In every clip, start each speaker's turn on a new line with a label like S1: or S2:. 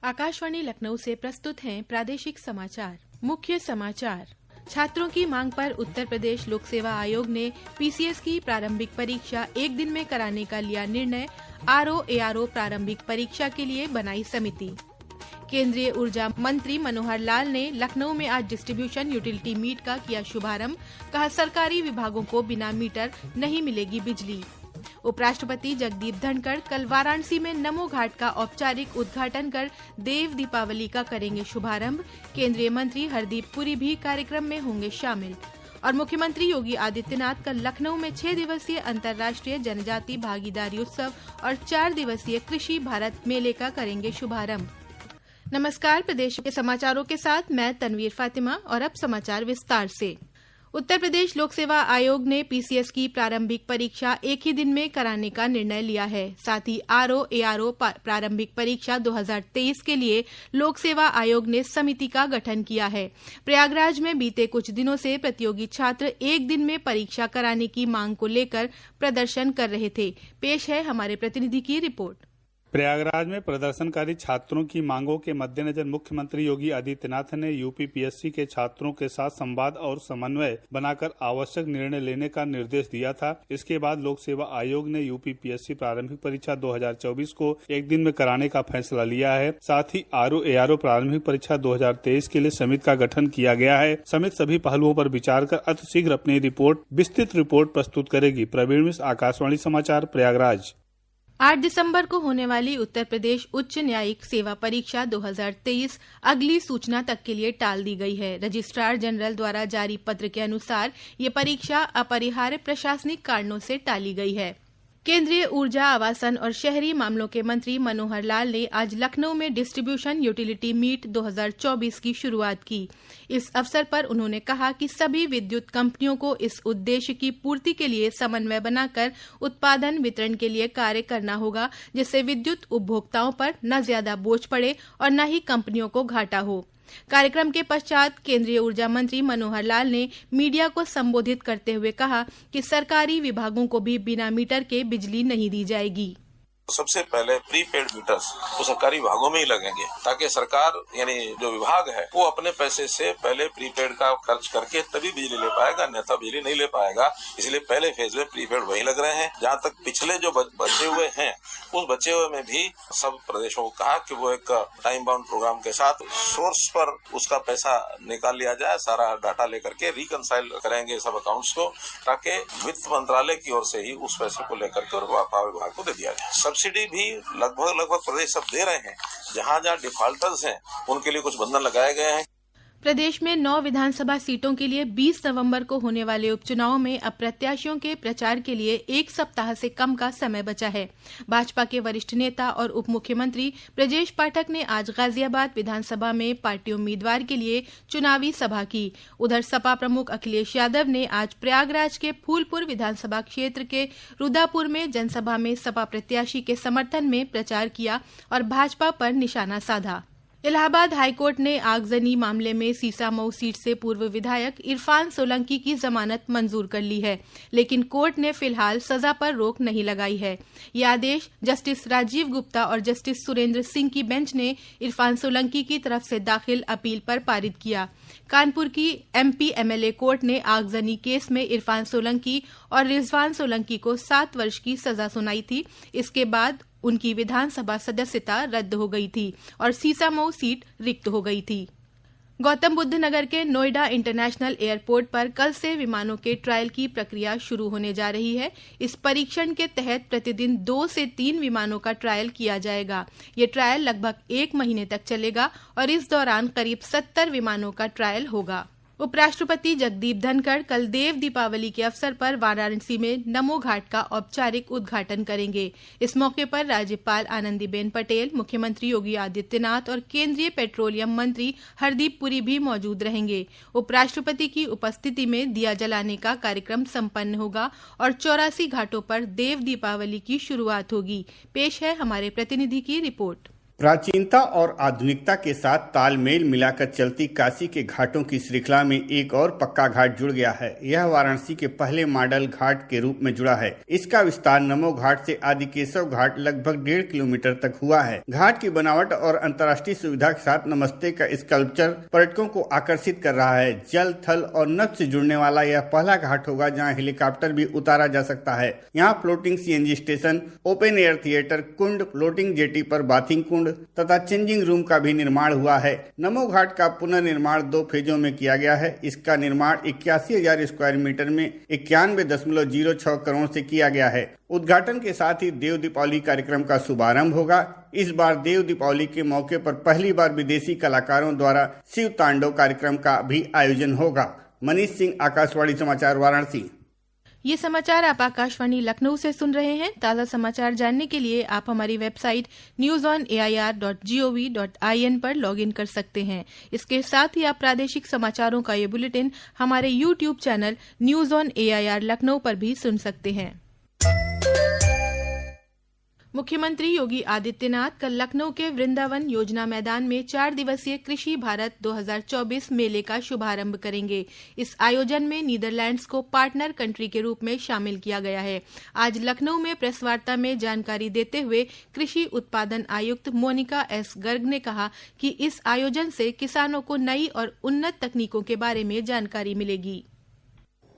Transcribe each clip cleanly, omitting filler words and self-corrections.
S1: आकाशवाणी लखनऊ से प्रस्तुत हैं प्रादेशिक समाचार। मुख्य समाचार। छात्रों की मांग पर उत्तर प्रदेश लोक सेवा आयोग ने पीसीएस की प्रारंभिक परीक्षा एक दिन में कराने का लिया निर्णय। आरओ-एआरओ प्रारंभिक परीक्षा के लिए बनाई समिति। केंद्रीय ऊर्जा मंत्री मनोहर लाल ने लखनऊ में आज डिस्ट्रीब्यूशन यूटिलिटी मीट का किया शुभारंभ। कहा, सरकारी विभागों को बिना मीटर नहीं मिलेगी बिजली। उपराष्ट्रपति जगदीप धनखड़ कल वाराणसी में नमो घाट का औपचारिक उद्घाटन कर देव दीपावली का करेंगे शुभारंभ। केंद्रीय मंत्री हरदीप पुरी भी कार्यक्रम में होंगे शामिल। और मुख्यमंत्री योगी आदित्यनाथ कल लखनऊ में 6 दिवसीय अंतर्राष्ट्रीय जनजाति भागीदारी उत्सव और 4 दिवसीय कृषि भारत मेले का करेंगे शुभारंभ। नमस्कार, प्रदेश के समाचारों के साथ मैं तनवीर फातिमा और अब समाचार विस्तार से। उत्तर प्रदेश लोक सेवा आयोग ने पीसीएस की प्रारंभिक परीक्षा एक ही दिन में कराने का निर्णय लिया है। साथ ही आरओ-एआरओ प्रारंभिक परीक्षा 2023 के लिए लोक सेवा आयोग ने समिति का गठन किया है। प्रयागराज में बीते कुछ दिनों से प्रतियोगी छात्र एक दिन में परीक्षा कराने की मांग को लेकर प्रदर्शन कर रहे थे। पेश है हमारे प्रतिनिधि की रिपोर्ट।
S2: प्रयागराज में प्रदर्शनकारी छात्रों की मांगों के मद्देनजर मुख्यमंत्री योगी आदित्यनाथ ने यूपीपीएससी के छात्रों के साथ संवाद और समन्वय बनाकर आवश्यक निर्णय लेने का निर्देश दिया था। इसके बाद लोक सेवा आयोग ने यूपीपीएससी प्रारंभिक परीक्षा 2024 को एक दिन में कराने का फैसला लिया है। साथ ही आरओ-एआरओ प्रारंभिक परीक्षा 2023 के लिए समिति का गठन किया गया है। समिति सभी पहलुओं पर विचार कर अतिशीघ्र अपनी विस्तृत रिपोर्ट प्रस्तुत करेगी। प्रवीण मिश्र, आकाशवाणी समाचार, प्रयागराज।
S1: 8 दिसंबर को होने वाली उत्तर प्रदेश उच्च न्यायिक सेवा परीक्षा 2023 अगली सूचना तक के लिए टाल दी गई है। रजिस्ट्रार जनरल द्वारा जारी पत्र के अनुसार ये परीक्षा अपरिहार्य प्रशासनिक कारणों से टाली गई है। केंद्रीय ऊर्जा, आवासन और शहरी मामलों के मंत्री मनोहर लाल ने आज लखनऊ में डिस्ट्रीब्यूशन यूटिलिटी मीट 2024 की शुरुआत की। इस अवसर पर उन्होंने कहा कि सभी विद्युत कंपनियों को इस उद्देश्य की पूर्ति के लिए समन्वय बनाकर उत्पादन वितरण के लिए कार्य करना होगा, जिससे विद्युत उपभोक्ताओं पर न ज्यादा बोझ पड़े और न ही कंपनियों को घाटा हो। कार्यक्रम के पश्चात केंद्रीय ऊर्जा मंत्री मनोहर लाल ने मीडिया को संबोधित करते हुए कहा कि सरकारी विभागों को भी बिना मीटर के बिजली नहीं दी जाएगी।
S3: सबसे पहले प्रीपेड मीटर्स वो सरकारी विभागों में ही लगेंगे, ताकि सरकार यानी जो विभाग है वो अपने पैसे से पहले प्रीपेड का खर्च करके तभी बिजली ले पाएगा, अन्यथा बिजली नहीं ले पाएगा। इसलिए पहले फेज में प्रीपेड वही लग रहे हैं। जहाँ तक पिछले जो बचे हुए हैं, उस बचे हुए में भी सब प्रदेशों को कहा कि वो एक टाइम बाउंड प्रोग्राम के साथ सोर्स पर उसका पैसा निकाल लिया जाए। सारा डाटा लेकर के रिकनसाइल करेंगे सब अकाउंट्स को, ताकि वित्त मंत्रालय की ओर से ही उस पैसे को लेकर के और पावर विभाग को दे दिया जाए। सब्सिडी भी लगभग प्रदेश सब दे रहे हैं। जहाँ डिफॉल्टर्स हैं उनके लिए कुछ बंधन लगाए गए हैं।
S1: प्रदेश में 9 विधानसभा सीटों के लिए 20 नवंबर को होने वाले उपचुनाव में अब प्रत्याशियों के प्रचार के लिए 1 सप्ताह से कम का समय बचा है। भाजपा के वरिष्ठ नेता और उप मुख्यमंत्री ब्रजेश पाठक ने आज गाजियाबाद विधानसभा में पार्टी उम्मीदवार के लिए चुनावी सभा की। उधर सपा प्रमुख अखिलेश यादव ने आज प्रयागराज के फूलपुर विधानसभा क्षेत्र के रुदापुर में जनसभा में सपा प्रत्याशी के समर्थन में प्रचार किया और भाजपा पर निशाना साधा। इलाहाबाद हाईकोर्ट ने आगजनी मामले में सीसामऊ सीट से पूर्व विधायक इरफान सोलंकी की जमानत मंजूर कर ली है, लेकिन कोर्ट ने फिलहाल सजा पर रोक नहीं लगाई है। यह आदेश जस्टिस राजीव गुप्ता और जस्टिस सुरेंद्र सिंह की बेंच ने इरफान सोलंकी की तरफ से दाखिल अपील पर पारित किया। कानपुर की एमपी एमएलए कोर्ट ने आगजनी केस में इरफान सोलंकी और रिजवान सोलंकी को 7 वर्ष की सजा सुनाई थी। इसके बाद उनकी विधानसभा सदस्यता रद्द हो गई थी और सीसामऊ सीट रिक्त हो गई थी। गौतम बुद्ध नगर के नोएडा इंटरनेशनल एयरपोर्ट पर कल से विमानों के ट्रायल की प्रक्रिया शुरू होने जा रही है। इस परीक्षण के तहत प्रतिदिन 2 से 3 विमानों का ट्रायल किया जाएगा। ये ट्रायल लगभग 1 महीने तक चलेगा और इस दौरान करीब 70 विमानों का ट्रायल होगा। उपराष्ट्रपति जगदीप धनखड़ कल देव दीपावली के अवसर पर वाराणसी में नमो घाट का औपचारिक उद्घाटन करेंगे। इस मौके पर राज्यपाल आनंदीबेन पटेल, मुख्यमंत्री योगी आदित्यनाथ और केंद्रीय पेट्रोलियम मंत्री हरदीप पुरी भी मौजूद रहेंगे। उपराष्ट्रपति की उपस्थिति में दिया जलाने का कार्यक्रम संपन्न होगा और 84 घाटों पर देव दीपावली की शुरुआत होगी। पेश है हमारे प्रतिनिधि की रिपोर्ट।
S4: प्राचीनता और आधुनिकता के साथ तालमेल मिलाकर चलती काशी के घाटों की श्रृंखला में एक और पक्का घाट जुड़ गया है। यह वाराणसी के पहले मॉडल घाट के रूप में जुड़ा है। इसका विस्तार नमो घाट से आदिकेशव घाट लगभग 1.5 किलोमीटर तक हुआ है। घाट की बनावट और अंतर्राष्ट्रीय सुविधा के साथ नमस्ते का स्कल्पचर पर्यटकों को आकर्षित कर रहा है। जल, थल और नभ से जुड़ने वाला यह पहला घाट होगा जहाँ हेलीकॉप्टर भी उतारा जा सकता है। यहाँ floating CNG station, open air theatre, कुंड, फ्लोटिंग जेटी पर बाथिंग कुंड तथा चेंजिंग रूम का भी निर्माण हुआ है। नमो घाट का पुनर्निर्माण 2 फेजों में किया गया है। इसका निर्माण 81,000 स्क्वायर मीटर में 91.06 करोड़ से किया गया है। उद्घाटन के साथ ही देव दीपावली कार्यक्रम का शुभारंभ होगा। इस बार देव दीपावली के मौके पर पहली बार विदेशी कलाकारों द्वारा शिव तांडव कार्यक्रम का भी आयोजन होगा। मनीष सिंह, आकाशवाणी समाचार, वाराणसी।
S1: ये समाचार आप आकाशवाणी लखनऊ से सुन रहे हैं। ताज़ा समाचार जानने के लिए आप हमारी वेबसाइट newsonair.gov.in पर लॉगिन कर सकते हैं। इसके साथ ही आप प्रादेशिक समाचारों का ये बुलेटिन हमारे YouTube channel news on AIR Lucknow पर भी सुन सकते हैं। मुख्यमंत्री योगी आदित्यनाथ कल लखनऊ के वृंदावन योजना मैदान में 4 दिवसीय कृषि भारत 2024 मेले का शुभारंभ करेंगे। इस आयोजन में नीदरलैंड्स को पार्टनर कंट्री के रूप में शामिल किया गया है। आज लखनऊ में प्रेस वार्ता में जानकारी देते हुए कृषि उत्पादन आयुक्त मोनिका S. गर्ग ने कहा कि इस आयोजन से किसानों को नई और उन्नत तकनीकों के बारे में जानकारी मिलेगी।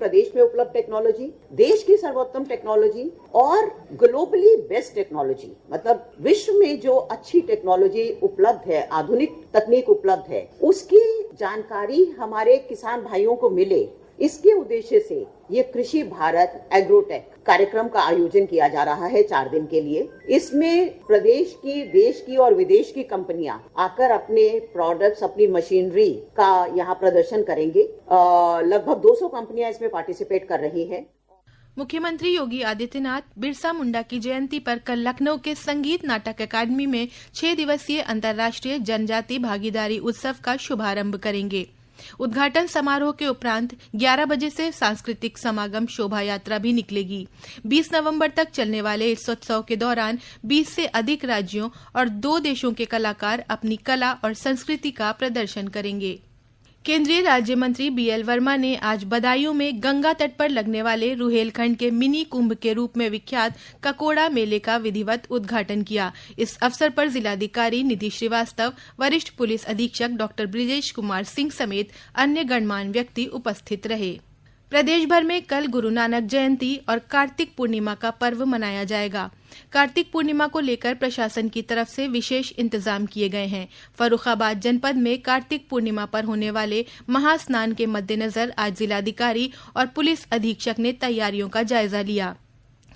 S5: प्रदेश में उपलब्ध टेक्नोलॉजी, देश की सर्वोत्तम टेक्नोलॉजी और ग्लोबली बेस्ट टेक्नोलॉजी, मतलब विश्व में जो अच्छी टेक्नोलॉजी उपलब्ध है, आधुनिक तकनीक उपलब्ध है, उसकी जानकारी हमारे किसान भाइयों को मिले। इसके उद्देश्य से ये कृषि भारत एग्रोटेक कार्यक्रम का आयोजन किया जा रहा है 4 दिन के लिए। इसमें प्रदेश की, देश की और विदेश की कंपनियां आकर अपने प्रोडक्ट्स, अपनी मशीनरी का यहाँ प्रदर्शन करेंगे। लगभग 200 कंपनियां इसमें पार्टिसिपेट कर रही हैं।
S1: मुख्यमंत्री योगी आदित्यनाथ बिरसा मुंडा की जयंती पर कल लखनऊ के संगीत नाटक अकादमी में 6 दिवसीय अंतर्राष्ट्रीय जनजाति भागीदारी उत्सव का शुभारंभ करेंगे। उद्घाटन समारोह के उपरांत 11 बजे से सांस्कृतिक समागम शोभा यात्रा भी निकलेगी। 20 नवंबर तक चलने वाले इस उत्सव के दौरान 20 से अधिक राज्यों और 2 देशों के कलाकार अपनी कला और संस्कृति का प्रदर्शन करेंगे। केंद्रीय राज्य मंत्री BL वर्मा ने आज बदायूं में गंगा तट पर लगने वाले रुहेलखंड के मिनी कुंभ के रूप में विख्यात ककोड़ा मेले का विधिवत उद्घाटन किया। इस अवसर पर जिलाधिकारी निधि श्रीवास्तव, वरिष्ठ पुलिस अधीक्षक डॉक्टर ब्रिजेश कुमार सिंह समेत अन्य गणमान्य व्यक्ति उपस्थित रहे। प्रदेश भर में कल गुरु नानक जयंती और कार्तिक पूर्णिमा का पर्व मनाया जाएगा। कार्तिक पूर्णिमा को लेकर प्रशासन की तरफ से विशेष इंतजाम किए गए हैं। फर्रुखाबाद जनपद में कार्तिक पूर्णिमा पर होने वाले महास्नान के मद्देनजर आज जिलाधिकारी और पुलिस अधीक्षक ने तैयारियों का जायजा लिया।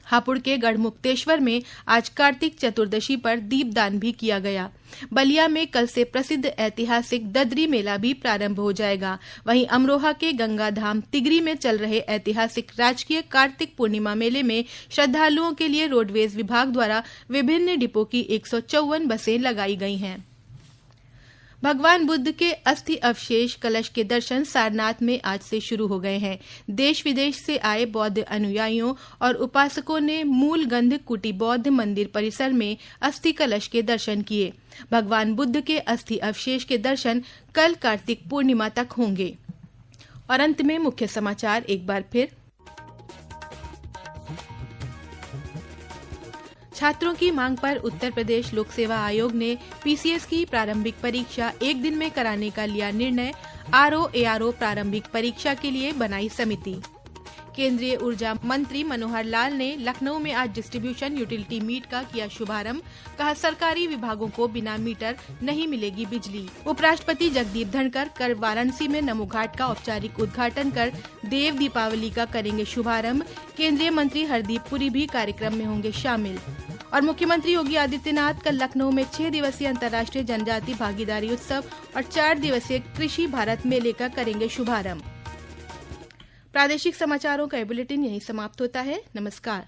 S1: हापुड़ के गढ़मुक्तेश्वर में आज कार्तिक चतुर्दशी पर दीपदान भी किया गया। बलिया में कल से प्रसिद्ध ऐतिहासिक ददरी मेला भी प्रारंभ हो जाएगा। वहीं अमरोहा के गंगाधाम तिगरी में चल रहे ऐतिहासिक राजकीय कार्तिक पूर्णिमा मेले में श्रद्धालुओं के लिए रोडवेज विभाग द्वारा विभिन्न डिपो की 154 बसें लगाई गई हैं। भगवान बुद्ध के अस्थि अवशेष कलश के दर्शन सारनाथ में आज से शुरू हो गए हैं। देश विदेश से आए बौद्ध अनुयायियों और उपासकों ने मूल गंध कुटी बौद्ध मंदिर परिसर में अस्थि कलश के दर्शन किए। भगवान बुद्ध के अस्थि अवशेष के दर्शन कल कार्तिक पूर्णिमा तक होंगे। और अंत में मुख्य समाचार एक बार फिर। छात्रों की मांग पर उत्तर प्रदेश लोक सेवा आयोग ने PCS की प्रारंभिक परीक्षा 1 दिन में कराने का लिया निर्णय। RO-ARO प्रारंभिक परीक्षा के लिए बनाई समिति। केंद्रीय ऊर्जा मंत्री मनोहर लाल ने लखनऊ में आज डिस्ट्रीब्यूशन यूटिलिटी मीट का किया शुभारंभ। कहा, सरकारी विभागों को बिना मीटर नहीं मिलेगी बिजली। उपराष्ट्रपति जगदीप धनखड़ कल वाराणसी में नमो घाट का औपचारिक उद्घाटन कर देव दीपावली का करेंगे शुभारंभ। केंद्रीय मंत्री हरदीप पुरी भी कार्यक्रम में होंगे शामिल। और मुख्यमंत्री योगी आदित्यनाथ कल लखनऊ में 6 दिवसीय अंतर्राष्ट्रीय जनजाति भागीदारी उत्सव और 4 दिवसीय कृषि भारत मेले का करेंगे शुभारंभ। प्रादेशिक समाचारों का बुलेटिन यहीं समाप्त होता है। नमस्कार।